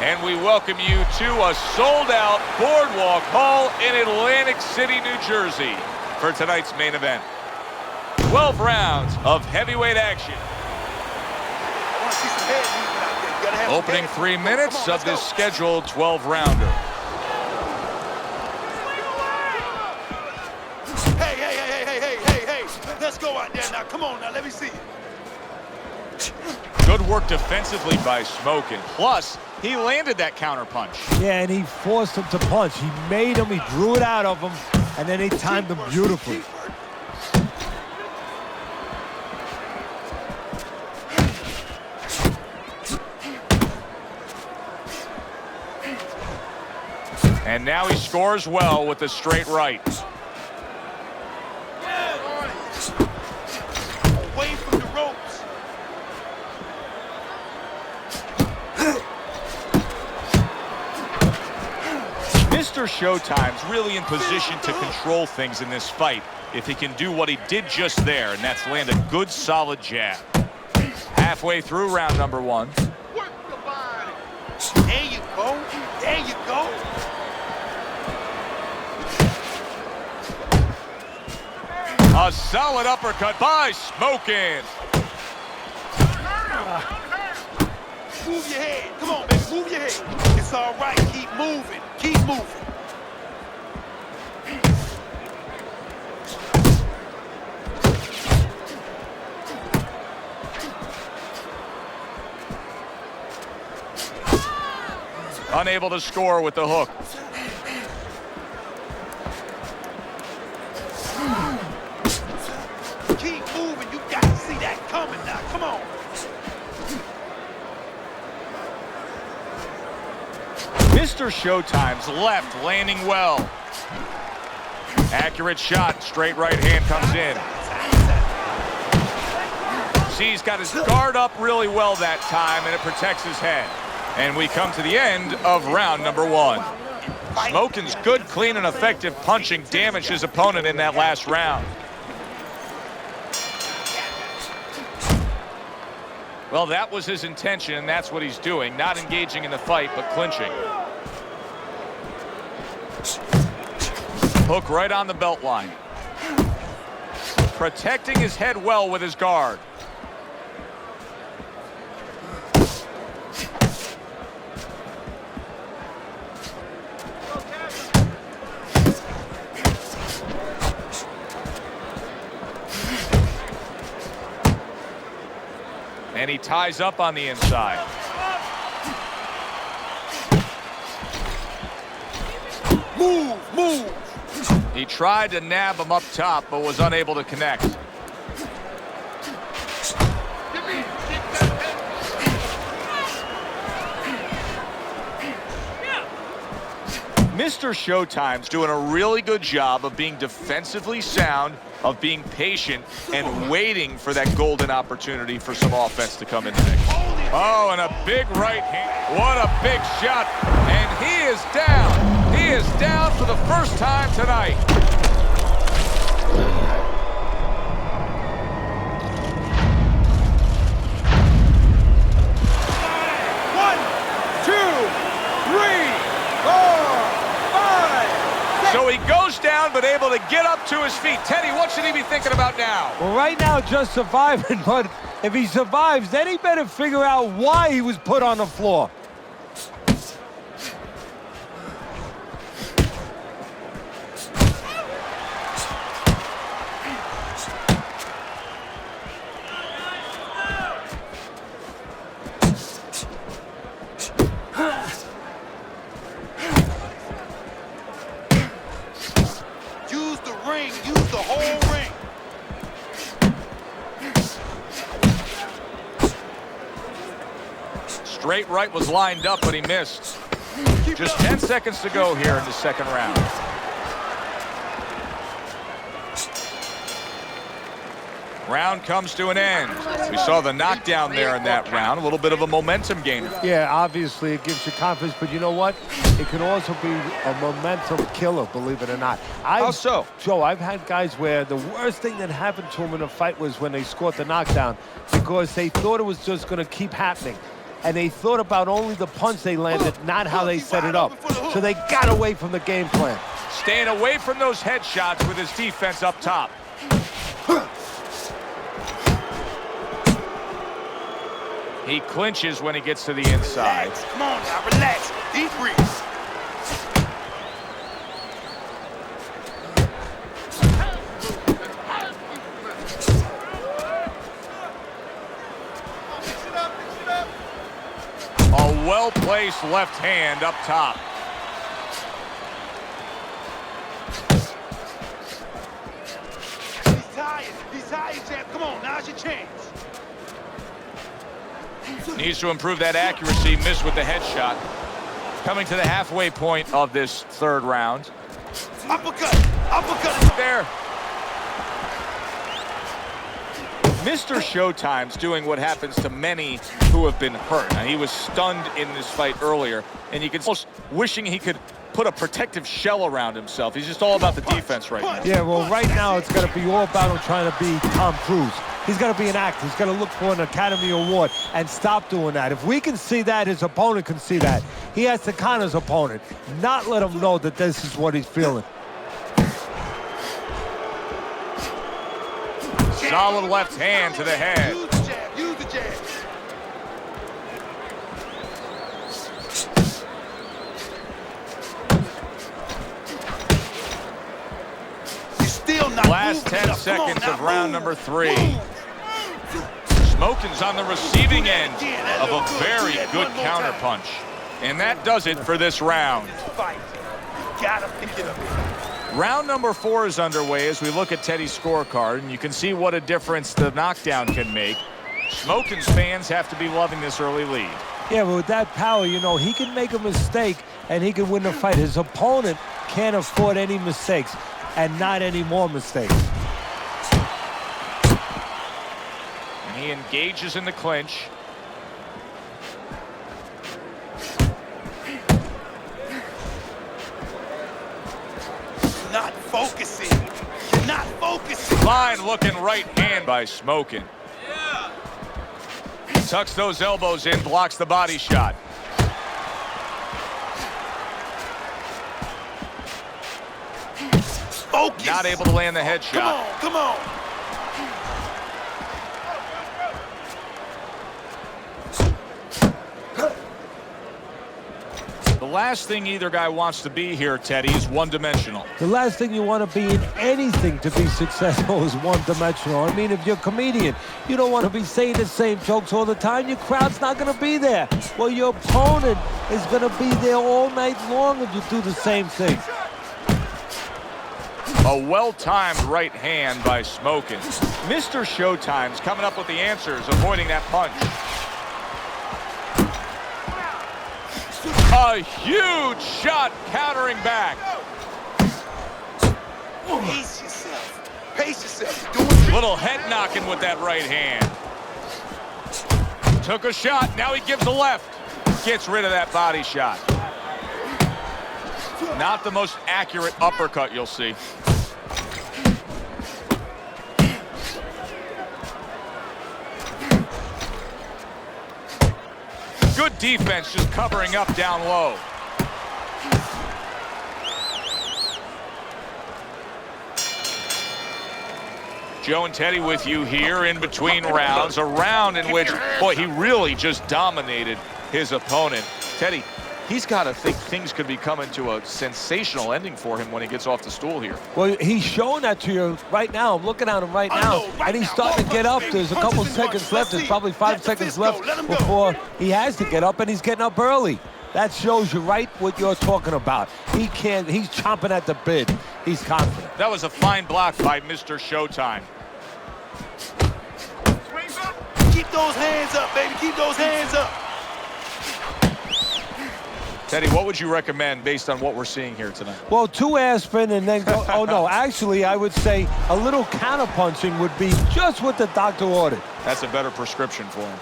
And we welcome you to a sold-out Boardwalk Hall in Atlantic City, New Jersey for tonight's main event. 12 rounds of heavyweight action. Opening 3 minutes of this scheduled 12-rounder. Hey, let's go out there now. Come on now, let me see. Good work defensively by Smoke, and plus, he landed that counter punch. Yeah, and he forced him to punch. He made him, he drew it out of him, and then he timed him beautifully. And now he scores well with the straight right. Away from the ropes. Mr. Showtime's really in position to control things in this fight if he can do what he did just there, and that's land a good solid jab. Halfway through round number 1. Work the body. There you go. There you go. A solid uppercut by Smokin'. Move your head. Come on, baby. Move your head. It's all right. Keep moving. Keep moving. Unable to score with the hook. Keep moving. You got to see that coming now. Come on. Mr. Showtime's left landing well. Accurate shot. Straight right hand comes in. See, he's got his guard up really well that time, and it protects his head. And we come to the end of round number 1. Smokin's good, clean, and effective punching damaged his opponent in that last round. Well, that was his intention, and that's what he's doing. Not engaging in the fight, but clinching. Hook right on the belt line. Protecting his head well with his guard. And he ties up on the inside. Move. He tried to nab him up top, but was unable to connect. Mr. Showtime's doing a really good job of being defensively sound, of being patient, and waiting for that golden opportunity for some offense to come in the mix. Oh, and a big right hand. What a big shot. And he is down. He is down for the first time tonight. So he goes down, but able to get up to his feet. Teddy, what should he be thinking about now? Well, right now, just surviving, but if he survives, then he better figure out why he was put on the floor. Use the whole ring. Straight right was lined up, but he missed. Just 10 seconds to go here in the second round. Round comes to an end. We saw the knockdown there in that round. A little bit of a momentum gainer. Yeah, obviously it gives you confidence, but you know what? It can also be a momentum killer, believe it or not. How so? Joe, I've had guys where the worst thing that happened to them in a fight was when they scored the knockdown because they thought it was just going to keep happening. and they thought about only the punch they landed, not how they set it up. So they got away from the game plan. Staying away from those headshots with his defense up top. He clinches when he gets to the inside. Relax. Come on now, relax. Deep breathe. A well-placed left hand up top. He's tired. He's tired, champ. Come on, now's your chance. Needs to improve that accuracy. Missed with the headshot. Coming to the halfway point of this third round. Uppercut. Uppercut. There. Mr. Showtime's doing what happens to many who have been hurt. Now, he was stunned in this fight earlier, and you can almost wishing he could put a protective shell around himself. He's just all about the defense right now. Yeah, well, right now it's going to be all about him trying to be Tom Cruise. He's got to be an actor. He's got to look for an Academy Award and stop doing that. If we can see that, his opponent can see that. He has to con his opponent, not let him know that this is what he's feeling. Solid left hand to the head. Use the jab. Use the jab. You're still not Last moving 10 enough. Come on seconds now, of round move. number 3. Move. Smokin's on the receiving end of a very good counterpunch. And that does it for this round. Fight. Gotta pick it up. Round number 4 is underway as we look at Teddy's scorecard, and you can see what a difference the knockdown can make. Smokin's fans have to be loving this early lead. Yeah, but with that power, you know, he can make a mistake and he can win the fight. His opponent can't afford any mistakes and not any more mistakes. And he engages in the clinch. Not focusing. You're not focusing. Fine looking right hand by Smokin. Tucks those elbows in, blocks the body shot. Focus. Not able to land the headshot. Come on, come on. The last thing either guy wants to be here, Teddy, is one-dimensional. The last thing you want to be in anything to be successful is one-dimensional. I mean, if you're a comedian, you don't want to be saying the same jokes all the time. Your crowd's not going to be there. Well, your opponent is going to be there all night long if you do the same thing. A well-timed right hand by Smokin. Mr. Showtime's coming up with the answers, avoiding that punch. A huge shot countering back. Pace yourself. Pace yourself. You're doing Little head knocking with that right hand. Took a shot, now he gives a left. Gets rid of that body shot. Not the most accurate uppercut you'll see. Good defense, just covering up down low. Joe and Teddy with you here in between rounds. A round in which, boy, he really just dominated his opponent. Teddy, he's got to think things could be coming to a sensational ending for him when he gets off the stool here. Well, he's showing that to you right now. I'm looking at him right now, and he's starting to get up. There's a couple seconds left. There's probably 5 seconds left before he has to get up, and he's getting up early. That shows you right what you're talking about. He's chomping at the bit. He's confident. That was a fine block by Mr. Showtime. Keep those hands up, baby. Keep those hands up. Teddy, what would you recommend based on what we're seeing here tonight? Well, 2 aspirin and then go. Oh, no. Actually, I would say a little counterpunching would be just what the doctor ordered. That's a better prescription for him.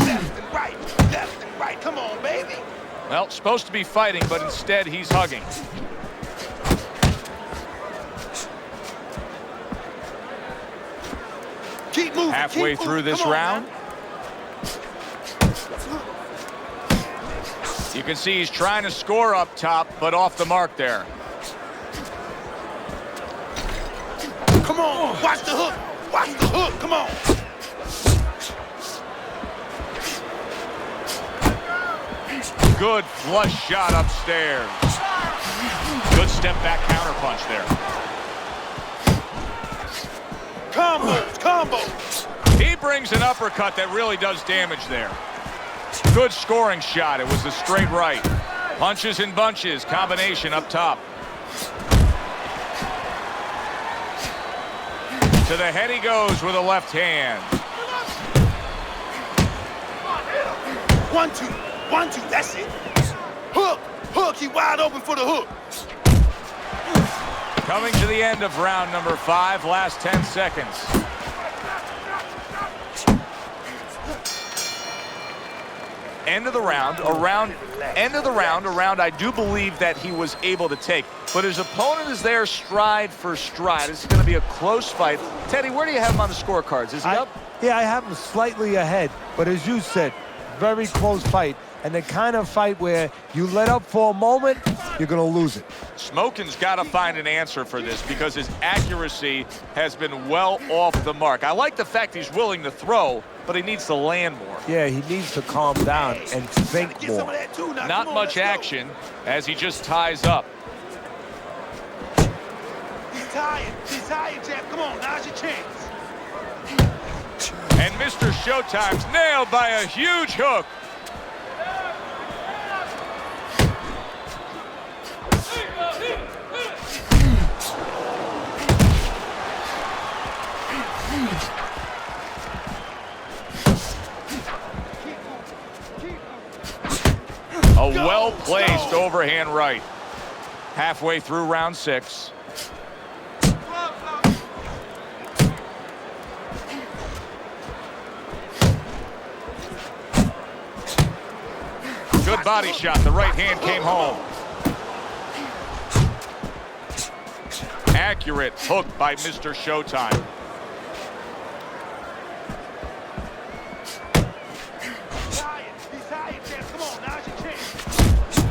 Left and right. Left and right. Come on, baby. Well, supposed to be fighting, but instead he's hugging. Keep moving. Halfway through this round. You can see he's trying to score up top, but off the mark there. Come on, watch the hook. Watch the hook, come on. Good flush shot upstairs. Good step back counter punch there. Combos. He brings an uppercut that really does damage there. Good scoring shot. It was a straight right. Punches and bunches. Combination up top. To the head he goes with a left hand. 1-2. 1-2. That's it. Hook. Hook. He wide open for the hook. Coming to the end of round number 5. Last 10 seconds. End of the round, a round I do believe that he was able to take. But his opponent is there stride for stride. This is going to be a close fight. Teddy, where do you have him on the scorecards? Is he up? Yeah, I have him slightly ahead. But as you said, very close fight. And the kind of fight where you let up for a moment, you're going to lose it. Smokin's got to find an answer for this because his accuracy has been well off the mark. I like the fact he's willing to throw, but he needs to land more. Yeah, he needs to calm down and think more. Not much action as he just ties up. He's tired. He's tired, champ. Come on, now's your chance. And Mr. Showtime's nailed by a huge hook. A well-placed overhand right. Halfway through round 6. Good body shot. The right hand came home. Accurate hook by Mr. Showtime.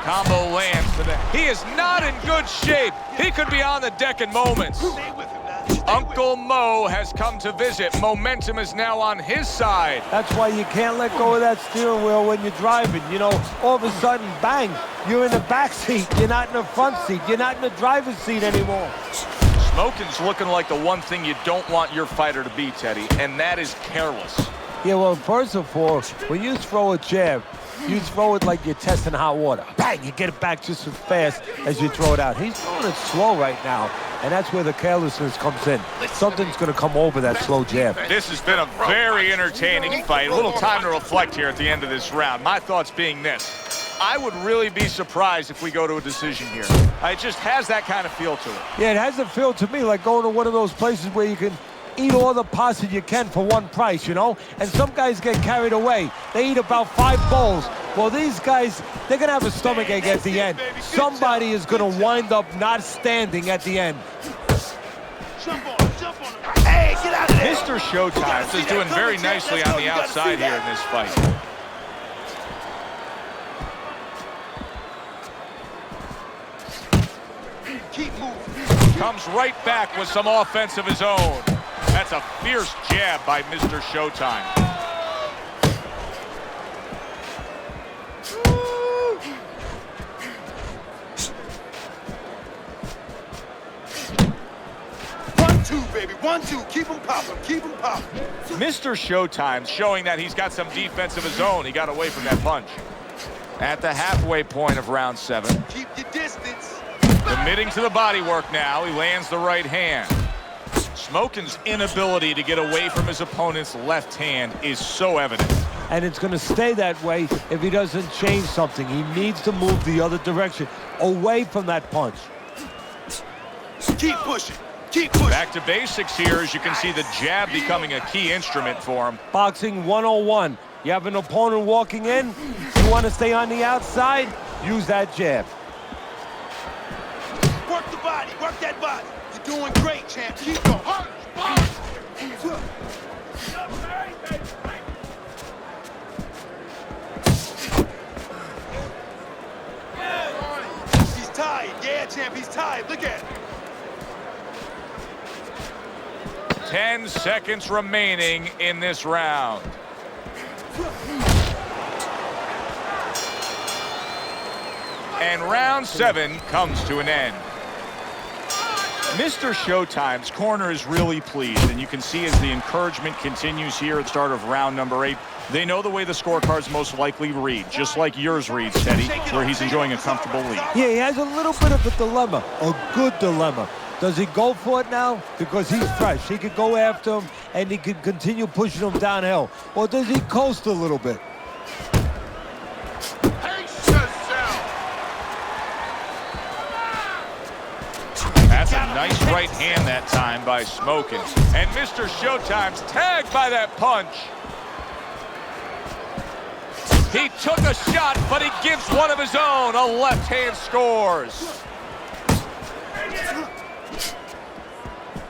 Combo lands to the... He is not in good shape. He could be on the deck in moments. Uncle Mo has come to visit. Momentum is now on his side. That's why you can't let go of that steering wheel when you're driving. You know, all of a sudden, bang, you're in the back seat. You're not in the front seat. You're not in the driver's seat anymore. Smokin's looking like the one thing you don't want your fighter to be, Teddy, and that is careless. Yeah, well, first of all, when you throw a jab, you throw it like you're testing hot water. Bang, you get it back just as fast as you throw it out. He's throwing it slow right now, and that's where the carelessness comes in. Something's going to come over that slow jab. This has been a very entertaining fight. A little time to reflect here at the end of this round. My thoughts being this. I would really be surprised if we go to a decision here. It just has that kind of feel to it. Yeah, it has a feel to me like going to one of those places where you can eat all the pasta you can for one price, you know? And some guys get carried away. They eat about 5 bowls. Well, these guys, they're going to have a stomachache at the end. Somebody is going to wind up not standing at the end. Jump on him, jump on him. Hey, get out of there. Mr. Showtime is doing very nicely on the outside here in this fight. Keep moving. Comes right back with some offense of his own. That's a fierce jab by Mr. Showtime. Two, baby. 1-2. Keep him popping. Keep him popping. Mr. Showtime showing that he's got some defense of his own. He got away from that punch. At the halfway point of round 7. Keep your distance. Committing to the body work now. He lands the right hand. Smokin's inability to get away from his opponent's left hand is so evident. And it's going to stay that way if he doesn't change something. He needs to move the other direction, away from that punch. Keep pushing. Keep pushing. Back to basics here, as you can see the jab becoming a key instrument for him. Boxing 101. You have an opponent walking in. You want to stay on the outside? Use that jab. Work the body. Work that body. You're doing great, champ. Keep going. Yeah, champ, he's tired. Look at him. 10 seconds remaining in this round. And round 7 comes to an end. Mr. Showtime's corner is really pleased, and you can see as the encouragement continues here at the start of round number 8, they know the way the scorecards most likely read, just like yours reads, Teddy, where he's enjoying a comfortable lead. Yeah, he has a little bit of a dilemma, a good dilemma. Does he go for it now? Because he's fresh. He could go after him, and he could continue pushing him downhill. Or does he coast a little bit? That's a nice right hand that time by Smokin'. And Mr. Showtime's tagged by that punch. He took a shot, but he gives one of his own. A left hand scores.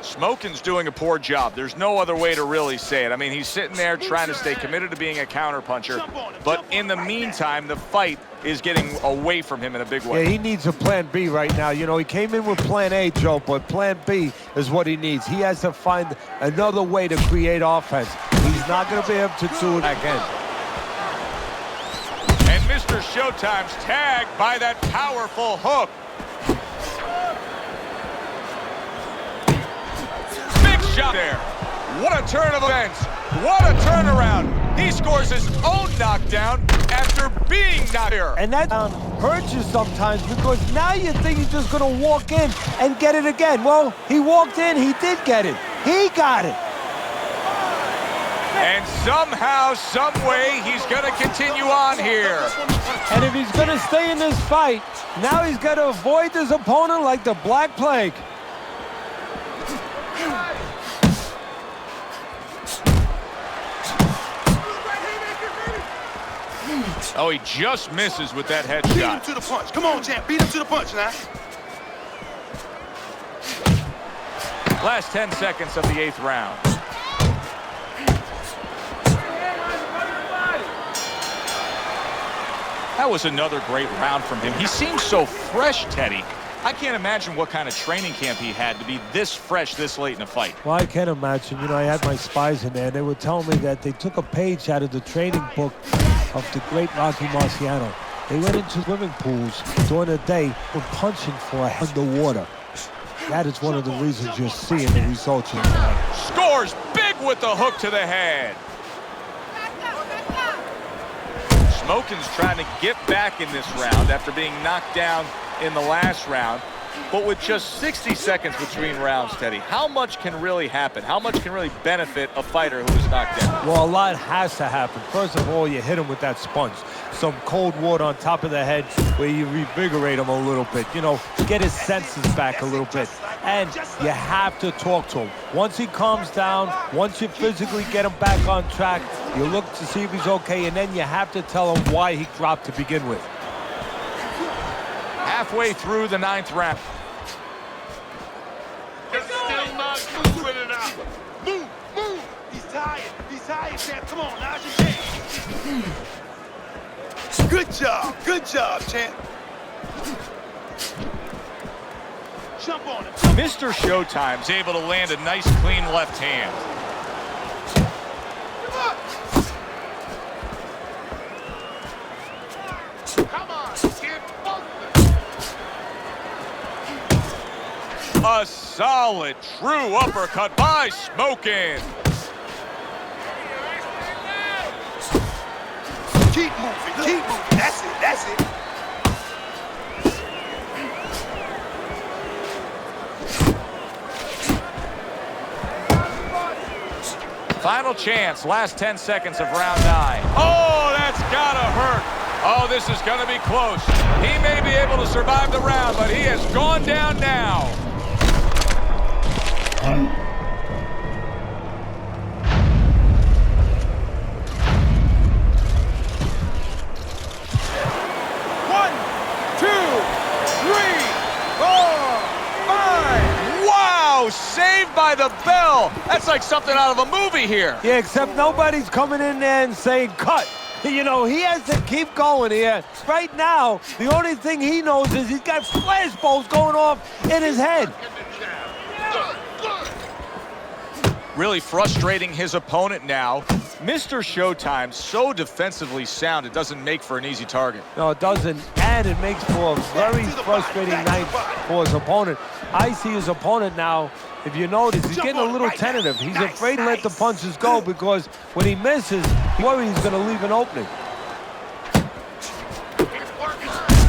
Smokin's doing a poor job. There's no other way to really say it. I mean, he's sitting there trying to stay committed to being a counterpuncher, but in the meantime, the fight is getting away from him in a big way. Yeah, he needs a plan B right now. You know, he came in with plan A, Joe, but plan B is what he needs. He has to find another way to create offense. He's not going to be able to do it again. And Mr. Showtime's tagged by that powerful hook. Shot there. What a turn of events. What a turnaround. He scores his own knockdown after being knocked here. And that hurts you sometimes because now you think he's just going to walk in and get it again. Well, he walked in, he did get it. He got it. And somehow, some way, he's going to continue on here. And if he's going to stay in this fight, now he's got to avoid his opponent like the Black Plague. Oh, he just misses with that Beat him headshot. to the punch. Come on, champ. Beat him to the punch now. Last 10 seconds of the 8th round. That was another great round from him. He seems so fresh, Teddy. I can't imagine what kind of training camp he had to be this fresh this late in a fight. Well, I can imagine. You know, I had my spies in there. They were telling me that they took a page out of the training book of the great Rocky Marciano. They went into swimming pools during the day for punching for underwater. That is one of the reasons you're seeing the results you're tonight. Scores big with the hook to the head. Smokin's trying to get back in this round after being knocked down in the last round. But with just 60 seconds between rounds, Teddy, how much can really happen? How much can really benefit a fighter who is knocked down? Well, a lot has to happen. First of all, you hit him with that sponge. Some cold water on top of the head where you revigorate him a little bit. You know, get his senses back a little bit. And you have to talk to him. Once he calms down, once you physically get him back on track, you look to see if he's okay, and then you have to tell him why he dropped to begin with. Halfway through the 9th round. You're still not moving it out. Move, move. He's tired, champ. Come on, now's your chance. Good job, champ. Jump on him. Mr. Showtime's able to land a nice, clean left hand. Come on, get both. A solid, true uppercut by Smokin'. Keep moving. That's it. Final chance, last 10 seconds of round 9. Oh, that's gotta hurt. Oh, this is gonna be close. He may be able to survive the round, but he has gone down now. One, two, three, four, five. Wow, saved by the bell. That's like something out of a movie here. Yeah, except nobody's coming in there and saying cut. You know, he has to keep going here. Right now, the only thing he knows is he's got flashballs going off in his head. Really frustrating his opponent now. Mr. Showtime, so defensively sound, it doesn't make for an easy target. No, it doesn't, and it makes for a very frustrating night for his opponent. I see his opponent now, if you notice, he's getting a little tentative. He's afraid to let the punches go because when he misses, he worries he's going to leave an opening.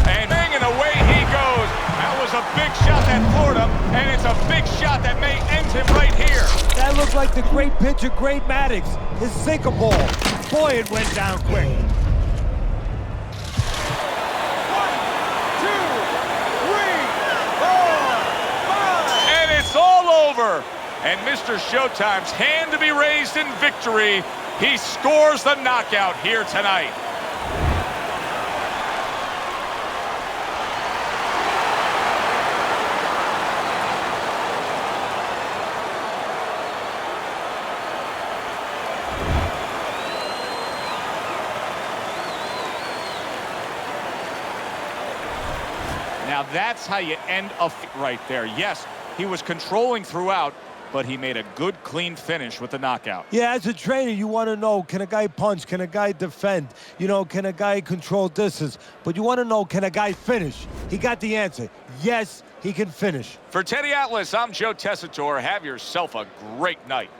And away he goes. That was a big shot that floored him, and it's a big shot that may end him right here. That looked like the great pitcher, Great Maddox, his sinker ball. Boy, it went down quick. 1, 2, 3, 4, 5. And it's all over. And Mr. Showtime's hand to be raised in victory. He scores the knockout here tonight. Now that's how you end a fight right there. Yes, he was controlling throughout, but he made a good, clean finish with the knockout. Yeah, as a trainer, you want to know, can a guy punch? Can a guy defend? You know, can a guy control distance? But you want to know, can a guy finish? He got the answer. Yes, he can finish. For Teddy Atlas, I'm Joe Tessitore. Have yourself a great night.